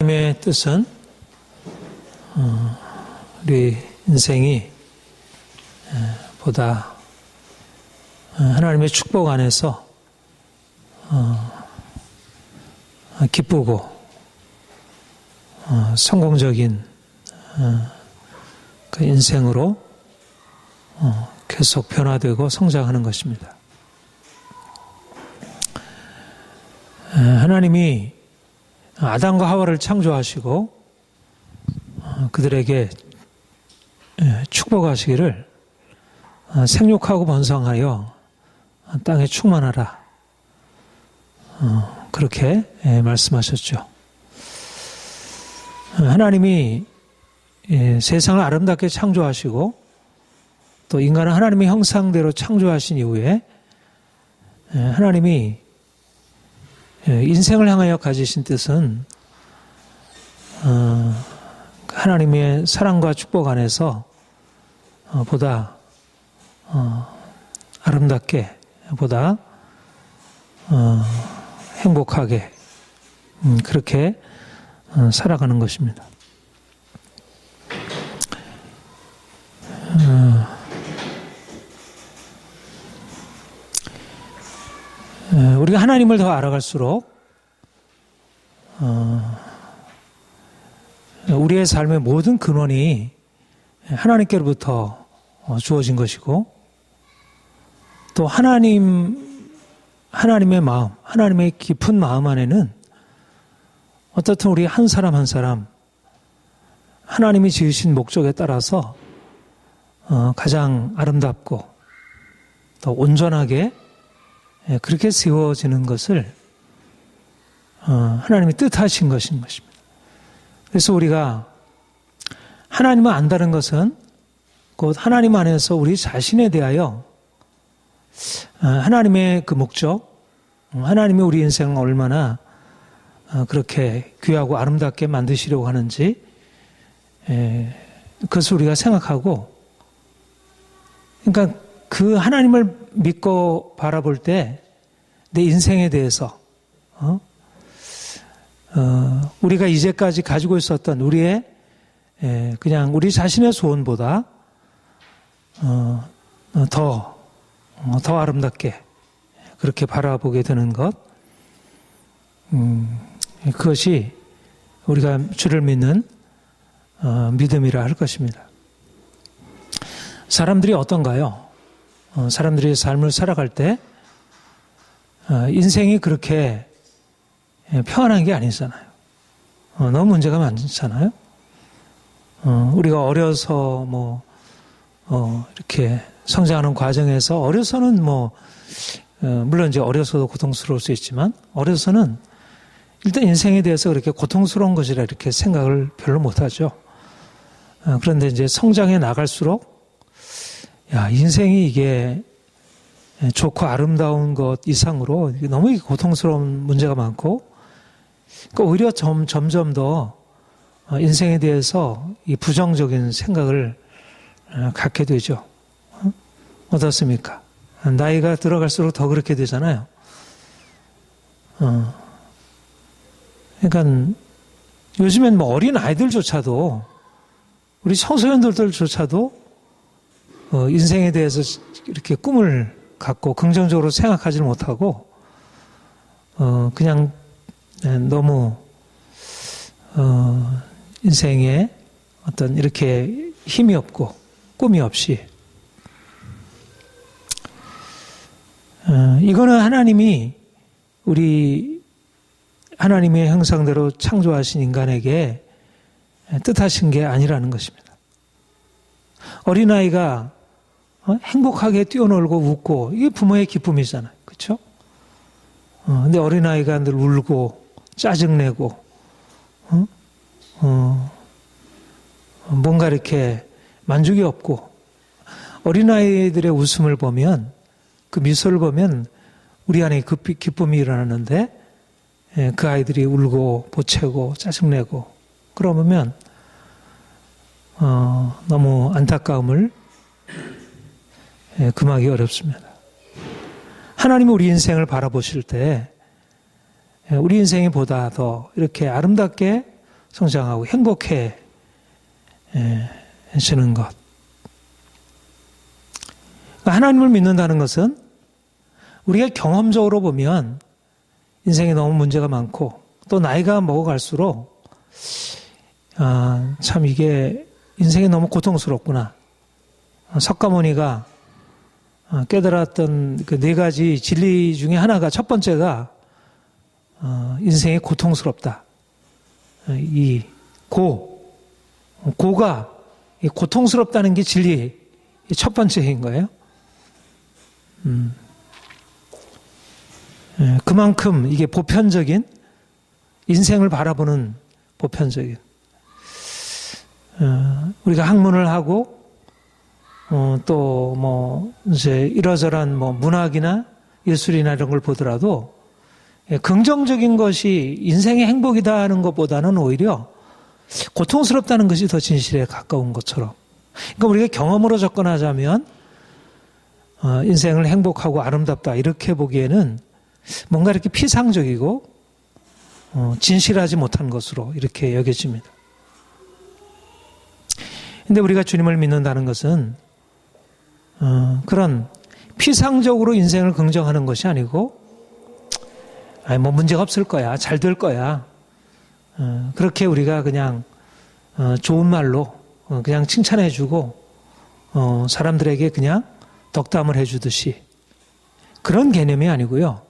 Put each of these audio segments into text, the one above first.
하나님의 뜻은 우리 인생이 보다 하나님의 축복 안에서 기쁘고 성공적인 그 인생으로 계속 변화되고 성장하는 것입니다. 하나님이 아담과 하와를 창조하시고 그들에게 축복하시기를 생육하고 번성하여 땅에 충만하라, 그렇게 말씀하셨죠. 하나님이 세상을 아름답게 창조하시고 또 인간을 하나님의 형상대로 창조하신 이후에 하나님이 인생을 향하여 가지신 뜻은 하나님의 사랑과 축복 안에서 보다 아름답게, 보다 행복하게 그렇게 살아가는 것입니다. 우리가 하나님을 더 알아갈수록 우리의 삶의 모든 근원이 하나님께로부터 주어진 것이고 또 하나님의 마음, 하나님의 깊은 마음 안에는 어떻든 우리 한 사람 한 사람 하나님이 지으신 목적에 따라서 가장 아름답고 더 온전하게 그렇게 세워지는 것을 하나님이 뜻하신 것인 것입니다. 그래서 우리가 하나님을 안다는 것은 곧 하나님 안에서 우리 자신에 대하여 하나님의 그 목적, 하나님이 우리 인생을 얼마나 그렇게 귀하고 아름답게 만드시려고 하는지 그것을 우리가 생각하고, 그러니까 그 하나님을 믿고 바라볼 때 내 인생에 대해서 우리가 이제까지 가지고 있었던 우리의 그냥 우리 자신의 소원보다 더 아름답게 그렇게 바라보게 되는 것, 그것이 우리가 주를 믿는 믿음이라 할 것입니다. 사람들이 어떤가요? 사람들이 삶을 살아갈 때 인생이 그렇게 평안한 게 아니잖아요. 너무 문제가 많잖아요. 우리가 어려서 이렇게 성장하는 과정에서 어려서는 물론 이제 어려서도 고통스러울 수 있지만 어려서는 일단 인생에 대해서 그렇게 고통스러운 것이라 이렇게 생각을 별로 못하죠. 그런데 이제 성장해 나갈수록 인생이 이게 좋고 아름다운 것 이상으로 너무 고통스러운 문제가 많고, 그러니까 오히려 점점 더 인생에 대해서 이 부정적인 생각을 갖게 되죠. 어떻습니까? 나이가 들어갈수록 더 그렇게 되잖아요. 그러니까 요즘엔 어린 아이들조차도, 우리 청소년들조차도 인생에 대해서 이렇게 꿈을 갖고 긍정적으로 생각하지를 못하고 그냥 너무 인생에 어떤 이렇게 힘이 없고 꿈이 없이, 이거는 하나님이 우리 하나님의 형상대로 창조하신 인간에게 뜻하신 게 아니라는 것입니다. 어린아이가 행복하게 뛰어놀고 웃고 이게 부모의 기쁨이잖아요. 그렇죠? 근데 어린아이가 늘 울고 짜증내고 뭔가 이렇게 만족이 없고, 어린아이들의 웃음을 보면, 그 미소를 보면 우리 안에 기쁨이 일어나는데 그 아이들이 울고 보채고 짜증내고 그러면 너무 안타까움을 금하기 어렵습니다. 하나님이 우리 인생을 바라보실 때 우리 인생이 보다 더 이렇게 아름답게 성장하고 행복해지는 것. 하나님을 믿는다는 것은 우리가 경험적으로 보면 인생에 너무 문제가 많고 또 나이가 먹어갈수록 참 이게 인생이 너무 고통스럽구나. 석가모니가 깨달았던 그 네 가지 진리 중에 하나가 첫 번째가 인생이 고통스럽다. 이 고가 고통스럽다는 게 진리의 첫 번째인 거예요. 그만큼 이게 보편적인 인생을 바라보는 보편적인 우리가 학문을 하고 또 뭐 이제 이러저러한 뭐 문학이나 예술이나 이런 걸 보더라도 긍정적인 것이 인생의 행복이다 하는 것보다는 오히려 고통스럽다는 것이 더 진실에 가까운 것처럼. 그러니까 우리가 경험으로 접근하자면 인생을 행복하고 아름답다 이렇게 보기에는 뭔가 이렇게 피상적이고 진실하지 못한 것으로 이렇게 여겨집니다. 근데 우리가 주님을 믿는다는 것은 그런 피상적으로 인생을 긍정하는 것이 아니고 뭐 문제가 없을 거야, 잘 될 거야, 그렇게 우리가 그냥 좋은 말로 그냥 칭찬해주고 사람들에게 그냥 덕담을 해주듯이 그런 개념이 아니고요.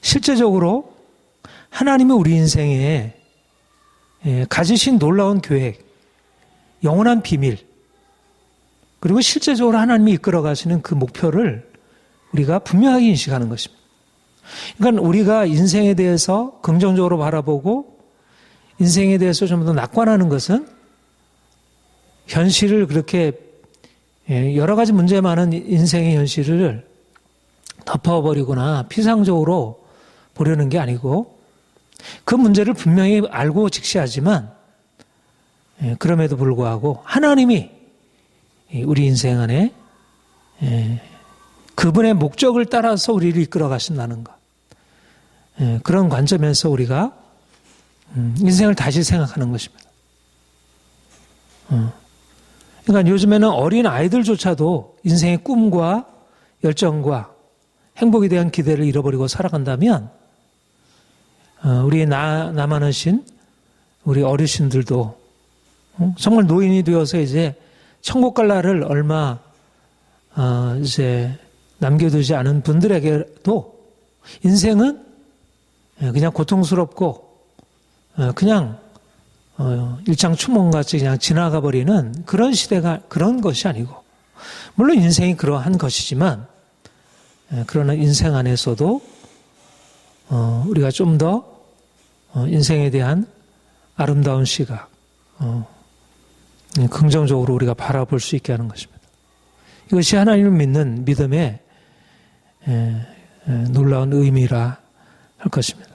실제적으로 하나님이 우리 인생에 가지신 놀라운 계획, 영원한 비밀, 그리고 실제적으로 하나님이 이끌어 가시는 그 목표를 우리가 분명하게 인식하는 것입니다. 그러니까 우리가 인생에 대해서 긍정적으로 바라보고 인생에 대해서 좀 더 낙관하는 것은 현실을 그렇게 여러 가지 문제 많은 인생의 현실을 덮어버리거나 피상적으로 보려는 게 아니고 그 문제를 분명히 알고 직시하지만 그럼에도 불구하고 하나님이 우리 인생 안에 그분의 목적을 따라서 우리를 이끌어 가신다는 것. 그런 관점에서 우리가 인생을 다시 생각하는 것입니다. 그러니까 요즘에는 어린 아이들조차도 인생의 꿈과 열정과 행복에 대한 기대를 잃어버리고 살아간다면 우리 남아나신 우리 어르신들도 정말 노인이 되어서 이제 천국 갈 날을 얼마 이제 남겨두지 않은 분들에게도 인생은 그냥 고통스럽고 그냥 일장춘몽같이 그냥 지나가 버리는 그런 시대가 그런 것이 아니고 물론 인생이 그러한 것이지만 그러나 인생 안에서도 우리가 좀 더 인생에 대한 아름다운 시각 긍정적으로 우리가 바라볼 수 있게 하는 것입니다. 이것이 하나님을 믿는 믿음의 놀라운 의미라 할 것입니다.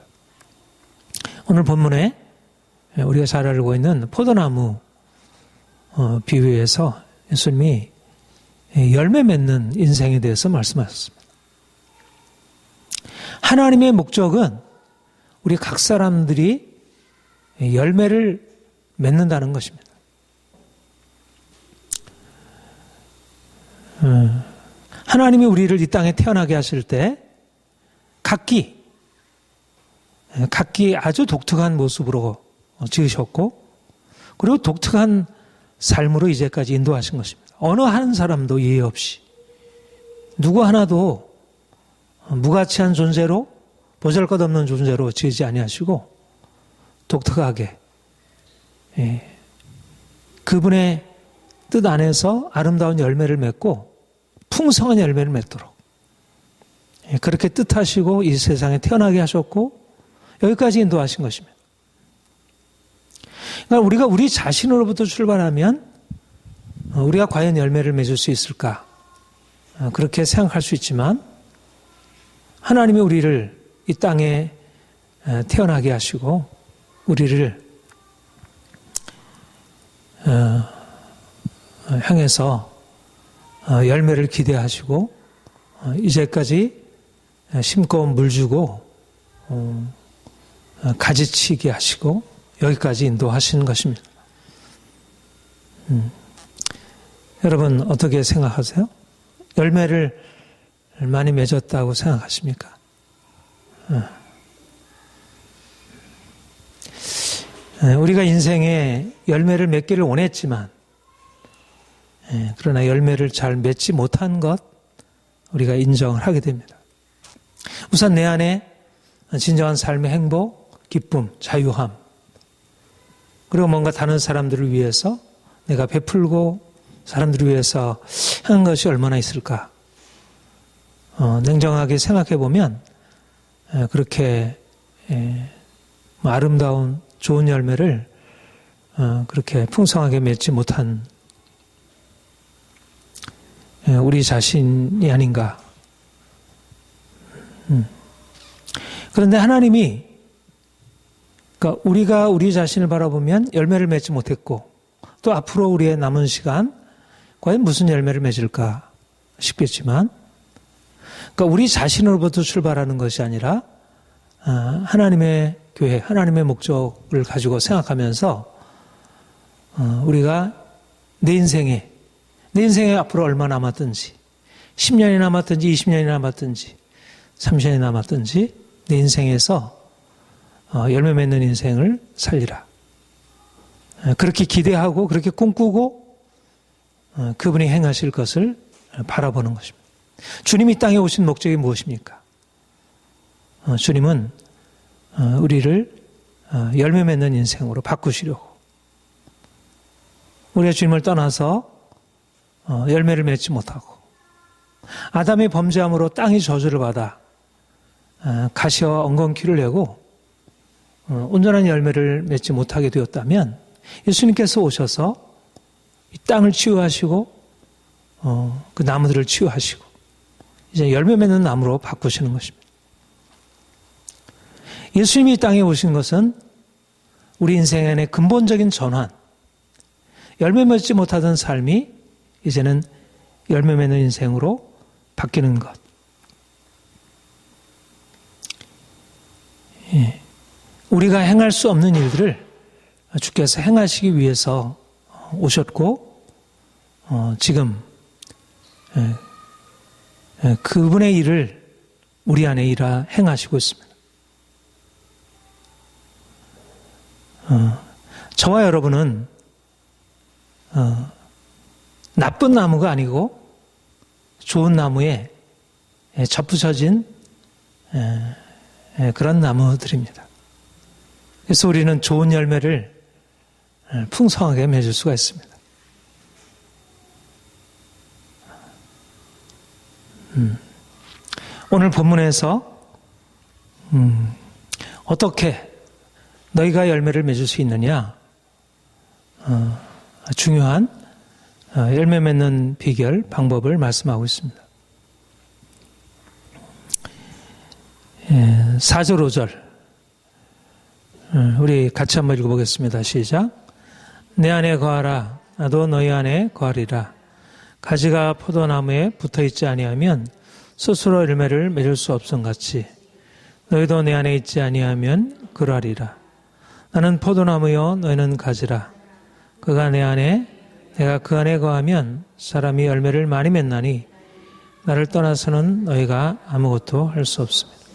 오늘 본문에 우리가 잘 알고 있는 포도나무 비유에서 예수님이 열매 맺는 인생에 대해서 말씀하셨습니다. 하나님의 목적은 우리 각 사람들이 열매를 맺는다는 것입니다. 하나님이 우리를 이 땅에 태어나게 하실 때 각기 아주 독특한 모습으로 지으셨고 그리고 독특한 삶으로 이제까지 인도하신 것입니다. 어느 한 사람도 예외 없이 누구 하나도 무가치한 존재로 보잘것없는 존재로 지으지 아니하시고 독특하게 그분의 뜻 안에서 아름다운 열매를 맺고 풍성한 열매를 맺도록 그렇게 뜻하시고 이 세상에 태어나게 하셨고 여기까지 인도하신 것입니다. 그러니까 우리가 우리 자신으로부터 출발하면 우리가 과연 열매를 맺을 수 있을까? 그렇게 생각할 수 있지만 하나님이 우리를 이 땅에 태어나게 하시고 우리를 향해서 열매를 기대하시고 이제까지 심고 물 주고 가지치게 하시고 여기까지 인도하신 것입니다. 여러분 어떻게 생각하세요? 열매를 많이 맺었다고 생각하십니까? 우리가 인생에 열매를 맺기를 원했지만 그러나 열매를 잘 맺지 못한 것 우리가 인정을 하게 됩니다. 우선 내 안에 진정한 삶의 행복, 기쁨, 자유함 그리고 뭔가 다른 사람들을 위해서 내가 베풀고 사람들을 위해서 한 것이 얼마나 있을까? 냉정하게 생각해 보면 그렇게 아름다운 좋은 열매를 그렇게 풍성하게 맺지 못한 우리 자신이 아닌가. 그런데 하나님이 그러니까 우리가 우리 자신을 바라보면 열매를 맺지 못했고 또 앞으로 우리의 남은 시간 과연 무슨 열매를 맺을까 싶겠지만 그러니까 우리 자신으로부터 출발하는 것이 아니라 하나님의 교회, 하나님의 목적을 가지고 생각하면서 우리가 내 인생에 앞으로 얼마 남았든지 10년이 남았든지 20년이 남았든지 30년이 남았든지 내 인생에서 열매 맺는 인생을 살리라. 그렇게 기대하고 그렇게 꿈꾸고 그분이 행하실 것을 바라보는 것입니다. 주님이 땅에 오신 목적이 무엇입니까? 주님은 우리를 열매 맺는 인생으로 바꾸시려고 우리가 주님을 떠나서 열매를 맺지 못하고 아담의 범죄함으로 땅이 저주를 받아 가시와 엉겅퀴를 내고 온전한 열매를 맺지 못하게 되었다면 예수님께서 오셔서 이 땅을 치유하시고 그 나무들을 치유하시고 이제 열매 맺는 나무로 바꾸시는 것입니다. 예수님이 이 땅에 오신 것은 우리 인생 안의 근본적인 전환, 열매 맺지 못하던 삶이 이제는 열매 맺는 인생으로 바뀌는 것. 우리가 행할 수 없는 일들을 주께서 행하시기 위해서 오셨고 지금 그분의 일을 우리 안에 행하시고 있습니다. 저와 여러분은 나쁜 나무가 아니고 좋은 나무에 접붙여진 그런 나무들입니다. 그래서 우리는 좋은 열매를 풍성하게 맺을 수가 있습니다. 오늘 본문에서 어떻게 너희가 열매를 맺을 수 있느냐 중요한 열매 맺는 비결, 방법을 말씀하고 있습니다. 4절, 5절 우리 같이 한번 읽어보겠습니다. 시작. 내 안에 거하라 나도 너희 안에 거하리라. 가지가 포도나무에 붙어있지 아니하면 스스로 열매를 맺을 수 없음같이 너희도 내 안에 있지 아니하면 그러하리라. 나는 포도나무요 너희는 가지라. 그가 내 안에 내가 그 안에 거하면 사람이 열매를 많이 맺나니 나를 떠나서는 너희가 아무것도 할 수 없습니다.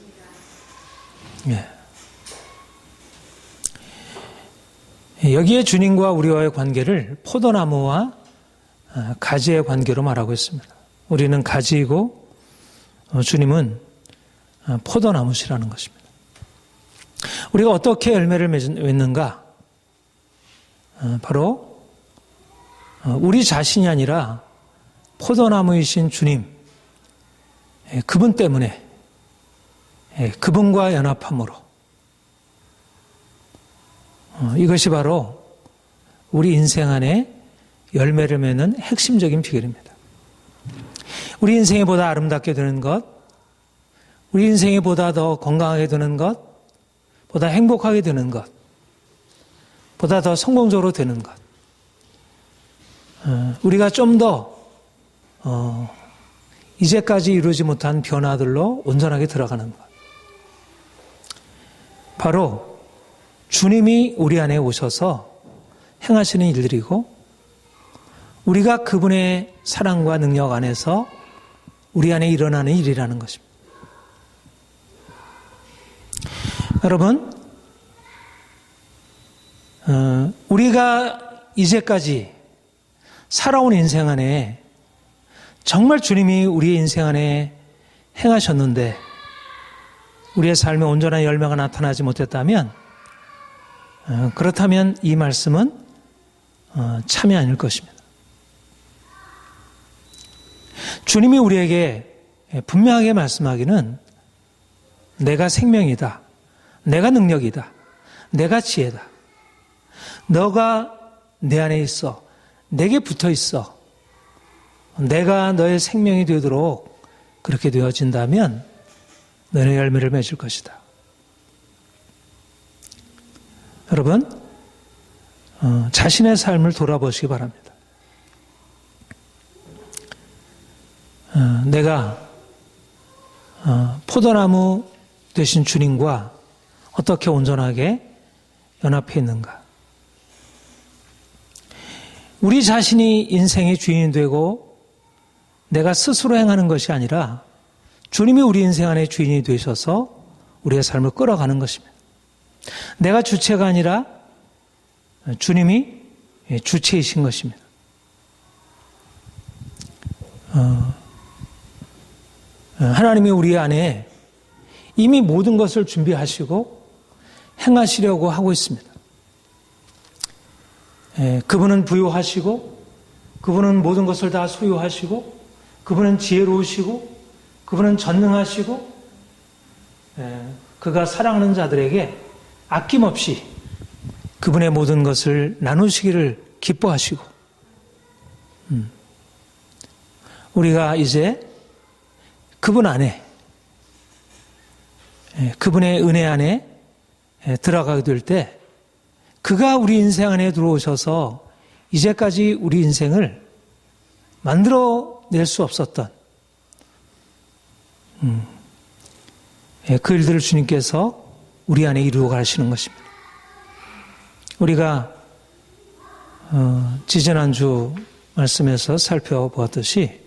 여기에 주님과 우리와의 관계를 포도나무와 가지의 관계로 말하고 있습니다. 우리는 가지이고 주님은 포도나무시라는 것입니다. 우리가 어떻게 열매를 맺는가? 바로 우리 자신이 아니라 포도나무이신 주님, 그분 때문에 그분과 연합함으로 이것이 바로 우리 인생 안에 열매를 맺는 핵심적인 비결입니다. 우리 인생이 보다 아름답게 되는 것, 우리 인생이 보다 더 건강하게 되는 것, 보다 행복하게 되는 것, 보다 더 성공적으로 되는 것, 우리가 좀 더 이제까지 이루지 못한 변화들로 온전하게 들어가는 것, 바로 주님이 우리 안에 오셔서 행하시는 일들이고 우리가 그분의 사랑과 능력 안에서 우리 안에 일어나는 일이라는 것입니다. 여러분, 우리가 이제까지 살아온 인생 안에 정말 주님이 우리의 인생 안에 행하셨는데 우리의 삶에 온전한 열매가 나타나지 못했다면 그렇다면 이 말씀은 참이 아닐 것입니다. 주님이 우리에게 분명하게 말씀하기는 내가 생명이다. 내가 능력이다. 내가 지혜다. 너가 내 안에 있어. 내게 붙어 있어. 내가 너의 생명이 되도록 그렇게 되어진다면 너의 열매를 맺을 것이다. 여러분, 자신의 삶을 돌아보시기 바랍니다. 내가 포도나무 되신 주님과 어떻게 온전하게 연합해 있는가? 우리 자신이 인생의 주인이 되고 내가 스스로 행하는 것이 아니라 주님이 우리 인생 안에 주인이 되셔서 우리의 삶을 끌어가는 것입니다. 내가 주체가 아니라 주님이 주체이신 것입니다. 하나님이 우리 안에 이미 모든 것을 준비하시고 행하시려고 하고 있습니다. 그분은 부유하시고 그분은 모든 것을 다 소유하시고 그분은 지혜로우시고 그분은 전능하시고 그가 사랑하는 자들에게 아낌없이 그분의 모든 것을 나누시기를 기뻐하시고 우리가 이제 그분 안에 그분의 은혜 안에 들어가게 될 때 그가 우리 인생 안에 들어오셔서 이제까지 우리 인생을 만들어낼 수 없었던 그 일들을 주님께서 우리 안에 이루어 가시는 것입니다. 우리가 지지난주 말씀에서 살펴보았듯이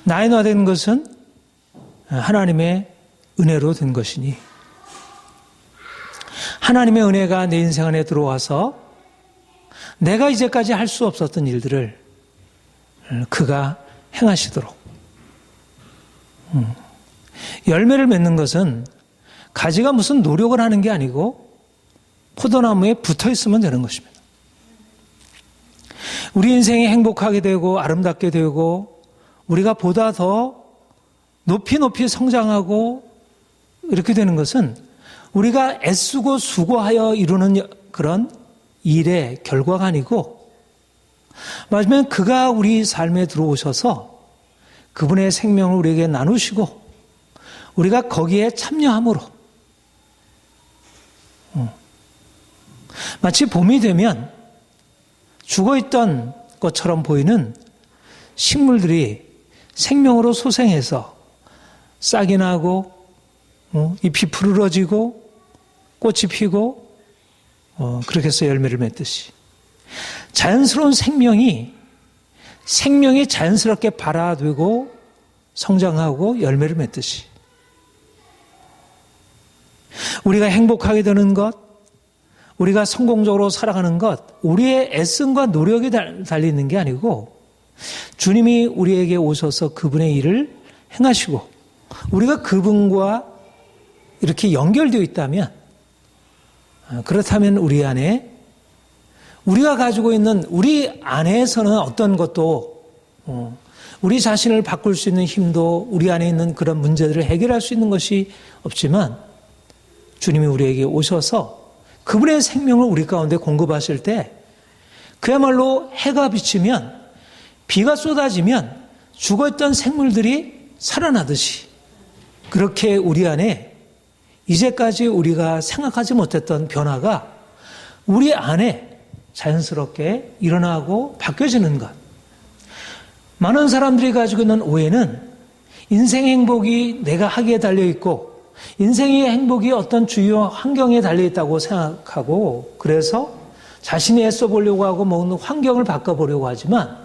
나의 나 된 것은 하나님의 은혜로 된 것이니 하나님의 은혜가 내 인생 안에 들어와서 내가 이제까지 할 수 없었던 일들을 그가 행하시도록 열매를 맺는 것은 가지가 무슨 노력을 하는 게 아니고 포도나무에 붙어 있으면 되는 것입니다. 우리 인생이 행복하게 되고 아름답게 되고 우리가 보다 더 높이 성장하고 이렇게 되는 것은 우리가 애쓰고 수고하여 이루는 그런 일의 결과가 아니고 맞으면 그가 우리 삶에 들어오셔서 그분의 생명을 우리에게 나누시고 우리가 거기에 참여함으로 마치 봄이 되면 죽어있던 것처럼 보이는 식물들이 생명으로 소생해서 싹이 나고 잎이 푸르러지고 꽃이 피고 그렇게 해서 열매를 맺듯이 자연스러운 생명이 자연스럽게 발화되고 성장하고 열매를 맺듯이 우리가 행복하게 되는 것, 우리가 성공적으로 살아가는 것, 우리의 애씀과 노력이 달리는 게 아니고 주님이 우리에게 오셔서 그분의 일을 행하시고 우리가 그분과 이렇게 연결되어 있다면 그렇다면 우리 안에 우리가 가지고 있는 우리 안에서는 어떤 것도 우리 자신을 바꿀 수 있는 힘도 우리 안에 있는 그런 문제들을 해결할 수 있는 것이 없지만 주님이 우리에게 오셔서 그분의 생명을 우리 가운데 공급하실 때 그야말로 해가 비치면 비가 쏟아지면 죽어있던 생물들이 살아나듯이 그렇게 우리 안에 이제까지 우리가 생각하지 못했던 변화가 우리 안에 자연스럽게 일어나고 바뀌어지는 것. 많은 사람들이 가지고 있는 오해는 인생 행복이 내가 하기에 달려있고 인생의 행복이 어떤 주요 환경에 달려있다고 생각하고 그래서 자신이 애써 보려고 하고 먹는 환경을 바꿔보려고 하지만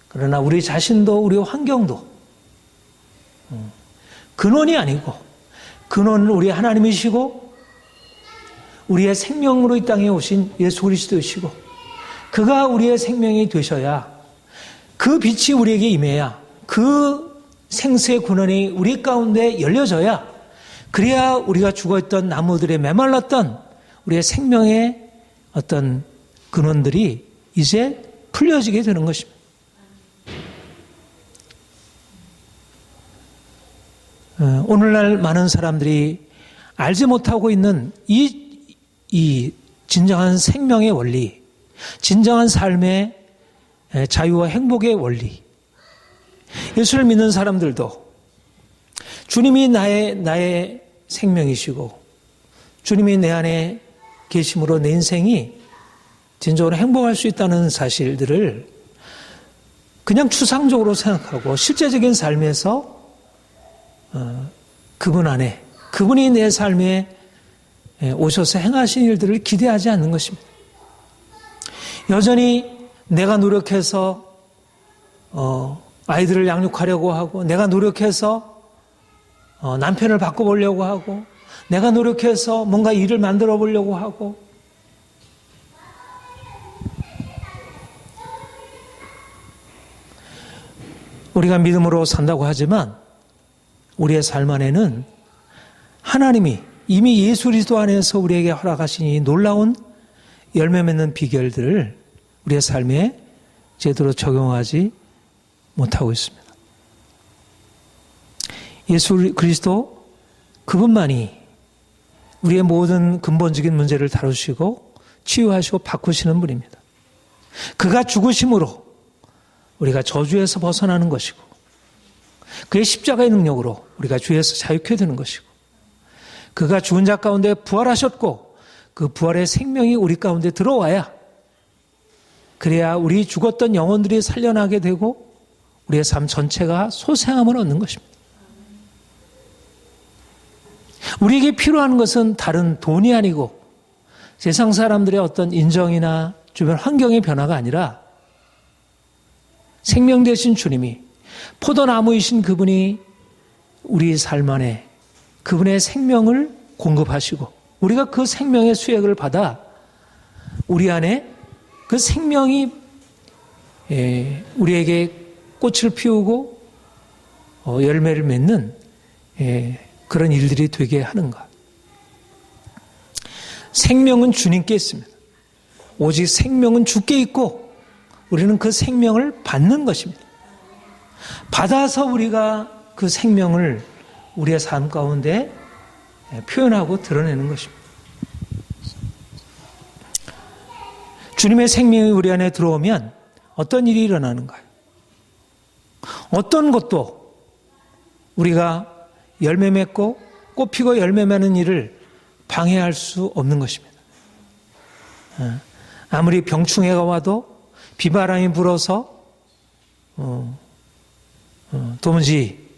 그러나 우리 자신도 우리 환경도 근원이 아니고 근원은 우리 하나님이시고 우리의 생명으로 이 땅에 오신 예수 그리스도이시고 그가 우리의 생명이 되셔야 그 빛이 우리에게 임해야 그 생수의 근원이 우리 가운데 열려져야 그래야 우리가 죽어있던 나무들에 메말랐던 우리의 생명의 어떤 근원들이 이제 풀려지게 되는 것입니다. 오늘날 많은 사람들이 알지 못하고 있는 이 진정한 생명의 원리, 진정한 삶의 자유와 행복의 원리. 예수를 믿는 사람들도 주님이 나의 생명이시고 주님이 내 안에 계심으로 내 인생이 진정으로 행복할 수 있다는 사실들을 그냥 추상적으로 생각하고 실제적인 삶에서 그분 안에 그분이 내 삶에 오셔서 행하신 일들을 기대하지 않는 것입니다. 여전히 내가 노력해서 아이들을 양육하려고 하고 내가 노력해서 남편을 바꿔보려고 하고 내가 노력해서 뭔가 일을 만들어 보려고 하고 우리가 믿음으로 산다고 하지만 우리의 삶 안에는 하나님이 이미 예수 그리스도 안에서 우리에게 허락하신 이 놀라운 열매 맺는 비결들을 우리의 삶에 제대로 적용하지 못하고 있습니다. 예수 그리스도 그분만이 우리의 모든 근본적인 문제를 다루시고 치유하시고 바꾸시는 분입니다. 그가 죽으심으로 우리가 저주에서 벗어나는 것이고 그의 십자가의 능력으로 우리가 죄에서 자유케 되는 것이고 그가 죽은 자 가운데 부활하셨고 그 부활의 생명이 우리 가운데 들어와야 그래야 우리 죽었던 영혼들이 살려나게 되고 우리의 삶 전체가 소생함을 얻는 것입니다. 우리에게 필요한 것은 다른 돈이 아니고 세상 사람들의 어떤 인정이나 주변 환경의 변화가 아니라 생명 되신 주님이 포도나무이신 그분이 우리 삶 안에 그분의 생명을 공급하시고 우리가 그 생명의 수액을 받아 우리 안에 그 생명이 우리에게 꽃을 피우고 열매를 맺는 그런 일들이 되게 하는 것. 생명은 주님께 있습니다. 오직 생명은 주께 있고 우리는 그 생명을 받는 것입니다. 받아서 우리가 그 생명을 우리의 삶 가운데 표현하고 드러내는 것입니다. 주님의 생명이 우리 안에 들어오면 어떤 일이 일어나는가요? 어떤 것도 우리가 열매 맺고 꽃 피고 열매 맺는 일을 방해할 수 없는 것입니다. 아무리 병충해가 와도 비바람이 불어서 도무지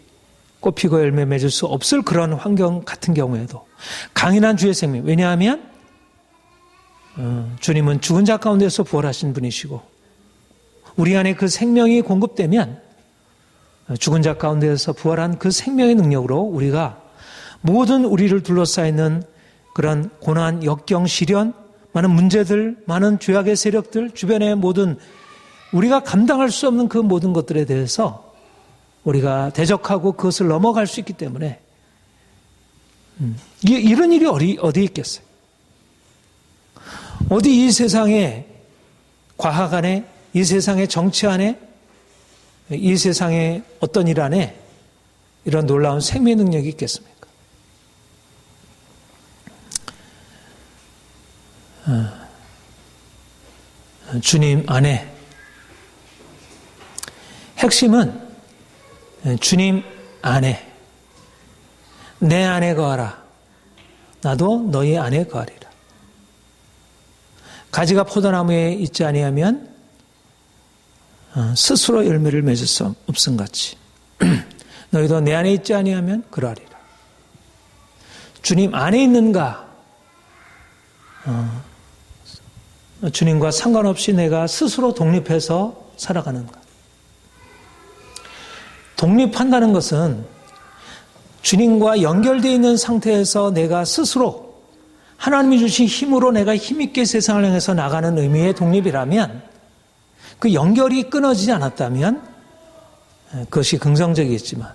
꽃 피고 열매 맺을 수 없을 그런 환경 같은 경우에도 강인한 주의 생명, 왜냐하면 주님은 죽은 자 가운데서 부활하신 분이시고 우리 안에 그 생명이 공급되면 죽은 자 가운데서 부활한 그 생명의 능력으로 우리가 모든 우리를 둘러싸이는 그런 고난, 역경, 시련, 많은 문제들, 많은 죄악의 세력들, 주변의 모든 우리가 감당할 수 없는 그 모든 것들에 대해서 우리가 대적하고 그것을 넘어갈 수 있기 때문에 이런 일이 어디 있겠어요? 어디 이 세상의 과학 안에, 이 세상의 정치 안에, 이 세상의 어떤 일 안에 이런 놀라운 생명의 능력이 있겠습니까? 주님 안에 핵심은 주님 안에 내 안에 거하라 나도 너희 안에 거하리라. 가지가 포도나무에 있지 아니하면 스스로 열매를 맺을 수 없음같이 너희도 내 안에 있지 아니하면 그러하리라. 주님 안에 있는가? 주님과 상관없이 내가 스스로 독립해서 살아가는가? 독립한다는 것은 주님과 연결되어 있는 상태에서 내가 스스로 하나님이 주신 힘으로 내가 힘있게 세상을 향해서 나가는 의미의 독립이라면, 그 연결이 끊어지지 않았다면 그것이 긍정적이겠지만,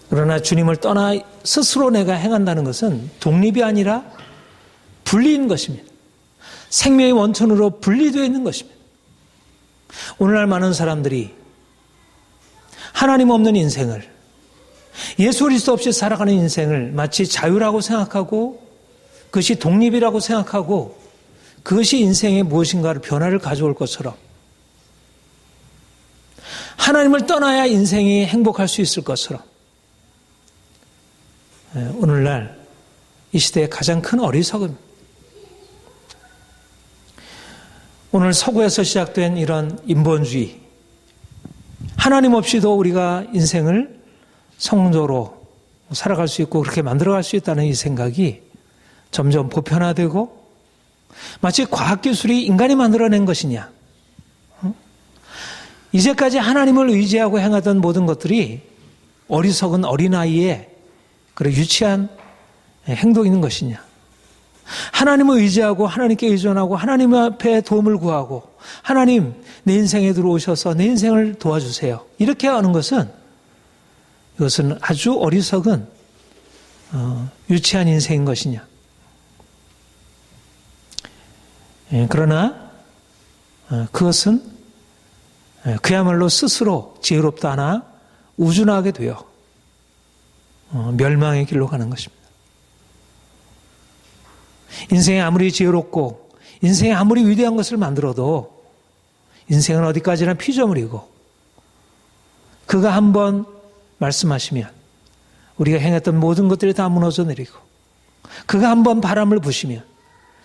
그러나 주님을 떠나 스스로 내가 행한다는 것은 독립이 아니라 분리인 것입니다. 생명의 원천으로 분리되어 있는 것입니다. 오늘날 많은 사람들이 하나님 없는 인생을, 예수 그리스도 없이 살아가는 인생을 마치 자유라고 생각하고 그것이 독립이라고 생각하고 그것이 인생의 무엇인가를 변화를 가져올 것처럼, 하나님을 떠나야 인생이 행복할 수 있을 것처럼, 오늘날 이 시대의 가장 큰 어리석음입니다. 오늘 서구에서 시작된 이런 인본주의, 하나님 없이도 우리가 인생을 성공적으로 살아갈 수 있고 그렇게 만들어갈 수 있다는 이 생각이 점점 보편화되고, 마치 과학기술이 인간이 만들어낸 것이냐, 이제까지 하나님을 의지하고 행하던 모든 것들이 어리석은 어린아이의 그런 유치한 행동인 것이냐, 하나님을 의지하고 하나님께 의존하고 하나님 앞에 도움을 구하고 하나님 내 인생에 들어오셔서 내 인생을 도와주세요, 이렇게 하는 것은, 이것은 아주 어리석은 유치한 인생인 것이냐. 그러나 그것은 그야말로 스스로 지혜롭다 하나 우준하게 되어 멸망의 길로 가는 것입니다. 인생이 아무리 지혜롭고 인생이 아무리 위대한 것을 만들어도 인생은 어디까지나 피조물이고, 그가 한번 말씀하시면 우리가 행했던 모든 것들이 다 무너져 내리고, 그가 한번 바람을 부시면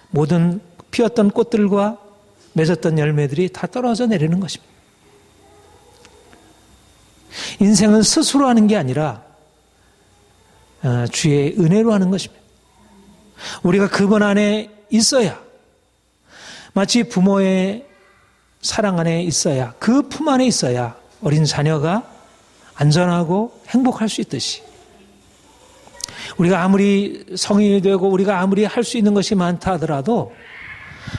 모든 피었던 꽃들과 맺었던 열매들이 다 떨어져 내리는 것입니다. 인생은 스스로 하는 게 아니라 주의 은혜로 하는 것입니다. 우리가 그분 안에 있어야, 마치 부모의 사랑 안에 있어야, 그 품 안에 있어야 어린 자녀가 안전하고 행복할 수 있듯이, 우리가 아무리 성인이 되고 우리가 아무리 할 수 있는 것이 많다 하더라도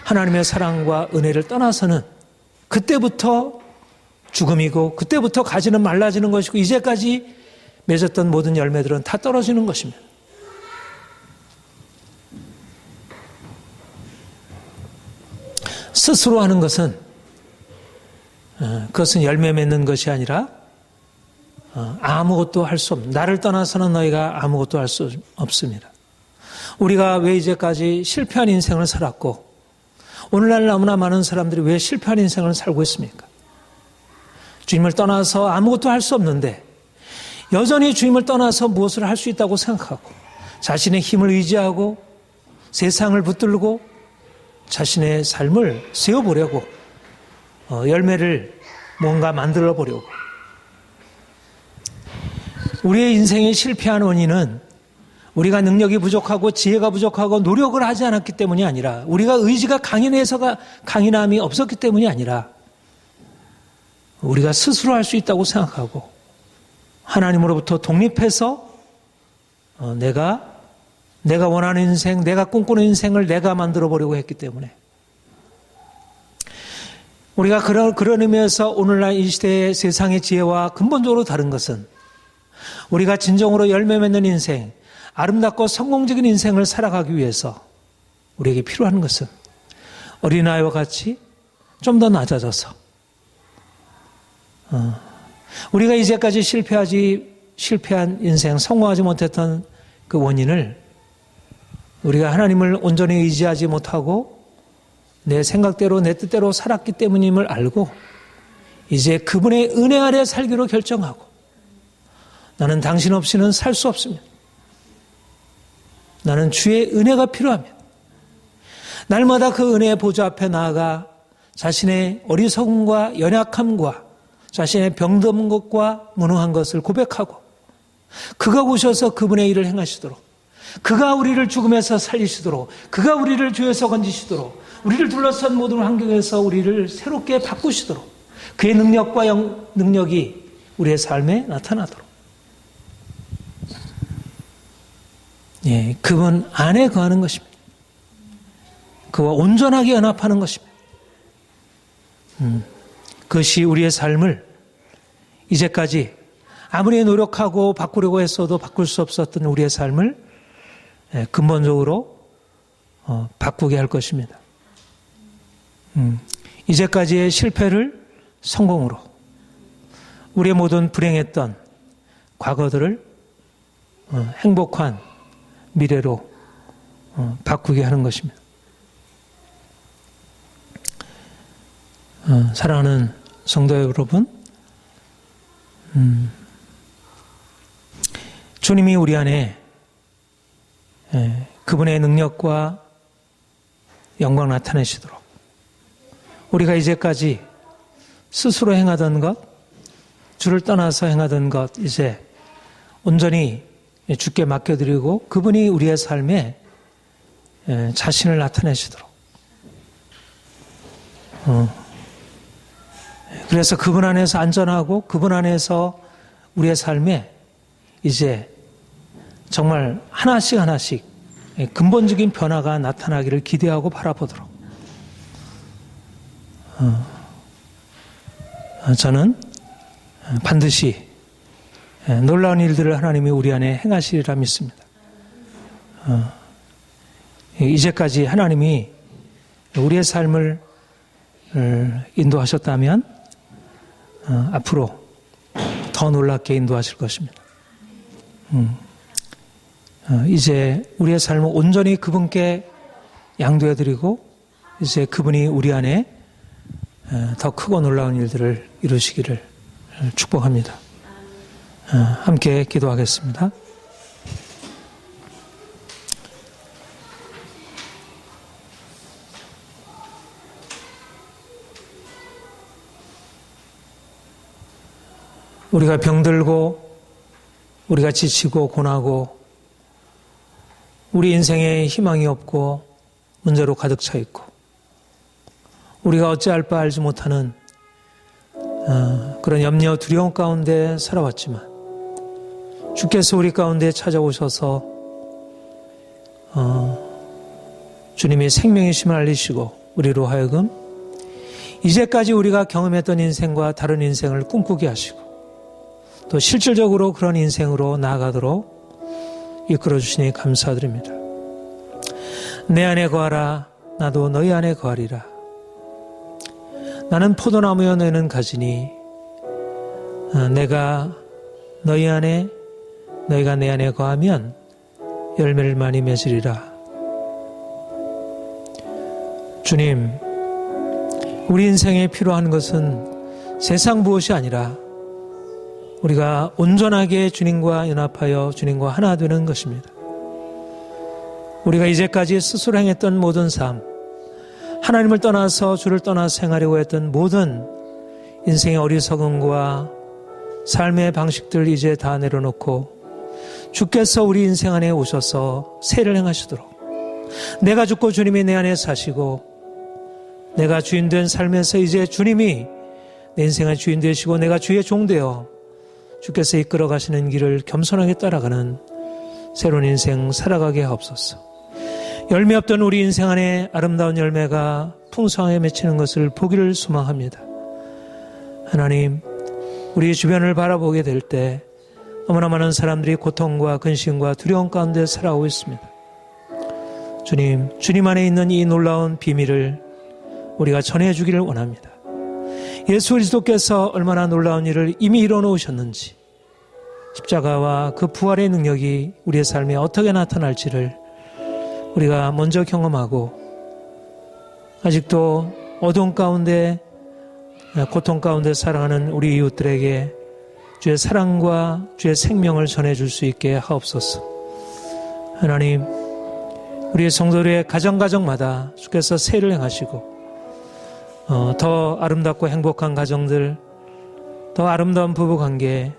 하나님의 사랑과 은혜를 떠나서는 그때부터 죽음이고, 그때부터 가지는 말라지는 것이고, 이제까지 맺었던 모든 열매들은 다 떨어지는 것입니다. 스스로 하는 것은, 그것은 열매 맺는 것이 아니라 아무것도 할 수 없는, 나를 떠나서는 너희가 아무것도 할 수 없습니다. 우리가 왜 이제까지 실패한 인생을 살았고, 오늘날 너무나 많은 사람들이 왜 실패한 인생을 살고 있습니까? 주님을 떠나서 아무것도 할 수 없는데 여전히 주님을 떠나서 무엇을 할 수 있다고 생각하고, 자신의 힘을 의지하고 세상을 붙들고 자신의 삶을 세워보려고, 열매를 뭔가 만들어 보려고. 우리의 인생의 실패한 원인은 우리가 능력이 부족하고 지혜가 부족하고 노력을 하지 않았기 때문이 아니라, 우리가 의지가 강인함이 없었기 때문이 아니라, 우리가 스스로 할 수 있다고 생각하고 하나님으로부터 독립해서 내가 원하는 인생, 내가 꿈꾸는 인생을 내가 만들어 보려고 했기 때문에, 우리가 그런 의미에서 오늘날 이 시대의 세상의 지혜와 근본적으로 다른 것은, 우리가 진정으로 열매 맺는 인생, 아름답고 성공적인 인생을 살아가기 위해서 우리에게 필요한 것은 어린아이와 같이 좀 더 낮아져서, 우리가 이제까지 실패한 인생, 성공하지 못했던 그 원인을, 우리가 하나님을 온전히 의지하지 못하고 내 생각대로 내 뜻대로 살았기 때문임을 알고, 이제 그분의 은혜 아래 살기로 결정하고, 나는 당신 없이는 살 수 없습니다. 나는 주의 은혜가 필요합니다. 날마다 그 은혜의 보좌 앞에 나아가 자신의 어리석음과 연약함과 자신의 병든 것과 무능한 것을 고백하고, 그가 오셔서 그분의 일을 행하시도록, 그가 우리를 죽음에서 살리시도록, 그가 우리를 죄에서 건지시도록, 우리를 둘러싼 모든 환경에서 우리를 새롭게 바꾸시도록, 그의 능력과 능력이 우리의 삶에 나타나도록, 예, 그분 안에 거하는 것입니다. 그와 온전하게 연합하는 것입니다. 그것이 우리의 삶을 이제까지 아무리 노력하고 바꾸려고 했어도 바꿀 수 없었던 우리의 삶을 근본적으로 바꾸게 할 것입니다. 이제까지의 실패를 성공으로, 우리의 모든 불행했던 과거들을 행복한 미래로 바꾸게 하는 것입니다. 사랑하는 성도 여러분, 주님이 우리 안에 그분의 능력과 영광 나타내시도록, 우리가 이제까지 스스로 행하던 것, 주를 떠나서 행하던 것, 이제 온전히 주께 맡겨드리고 그분이 우리의 삶에 자신을 나타내시도록, 그래서 그분 안에서 안전하고 그분 안에서 우리의 삶에 이제 정말 하나씩 하나씩 근본적인 변화가 나타나기를 기대하고 바라보도록, 저는 반드시 놀라운 일들을 하나님이 우리 안에 행하시리라 믿습니다. 이제까지 하나님이 우리의 삶을 인도하셨다면 앞으로 더 놀랍게 인도하실 것입니다. 이제 우리의 삶을 온전히 그분께 양도해드리고 이제 그분이 우리 안에 더 크고 놀라운 일들을 이루시기를 축복합니다. 함께 기도하겠습니다. 우리가 병들고 우리가 지치고 고나고 우리 인생에 희망이 없고 문제로 가득 차 있고 우리가 어찌할 바 알지 못하는 그런 염려 두려움 가운데 살아왔지만 주께서 우리 가운데 찾아오셔서 주님이 생명이심을 알리시고 우리로 하여금 이제까지 우리가 경험했던 인생과 다른 인생을 꿈꾸게 하시고 또 실질적으로 그런 인생으로 나아가도록 이끌어 주시니 감사드립니다. 내 안에 거하라. 나도 너희 안에 거하리라. 나는 포도나무여 너희는 가지니 내가 너희 안에 너희가 내 안에 거하면 열매를 많이 맺으리라. 주님, 우리 인생에 필요한 것은 세상 무엇이 아니라 우리가 온전하게 주님과 연합하여 주님과 하나 되는 것입니다. 우리가 이제까지 스스로 행했던 모든 삶, 하나님을 떠나서 주를 떠나서 행하려고 했던 모든 인생의 어리석음과 삶의 방식들 이제 다 내려놓고 주께서 우리 인생 안에 오셔서 세를 행하시도록, 내가 죽고 주님이 내 안에 사시고 내가 주인 된 삶에서 이제 주님이 내 인생의 주인 되시고 내가 주의 종 되어 주께서 이끌어 가시는 길을 겸손하게 따라가는 새로운 인생 살아가게 하옵소서. 열매 없던 우리 인생 안에 아름다운 열매가 풍성하게 맺히는 것을 보기를 소망합니다. 하나님, 우리 주변을 바라보게 될 때 너무나 많은 사람들이 고통과 근심과 두려움 가운데 살아오고 있습니다. 주님, 주님 안에 있는 이 놀라운 비밀을 우리가 전해주기를 원합니다. 예수 그리스도께서 얼마나 놀라운 일을 이미 이뤄놓으셨는지, 십자가와 그 부활의 능력이 우리의 삶에 어떻게 나타날지를 우리가 먼저 경험하고 아직도 어두운 가운데 고통 가운데 살아가는 우리 이웃들에게 주의 사랑과 주의 생명을 전해줄 수 있게 하옵소서. 하나님, 우리의 성도들의 가정마다 주께서 세를 행하시고 더 아름답고 행복한 가정들, 더 아름다운 부부관계,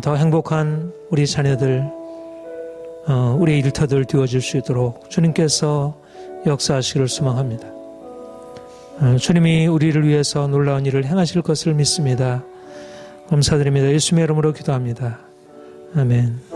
더 행복한 우리 자녀들, 우리의 일터들 되어질 수 있도록 주님께서 역사하시기를 소망합니다. 주님이 우리를 위해서 놀라운 일을 행하실 것을 믿습니다. 감사드립니다. 예수님의 이름으로 기도합니다. 아멘.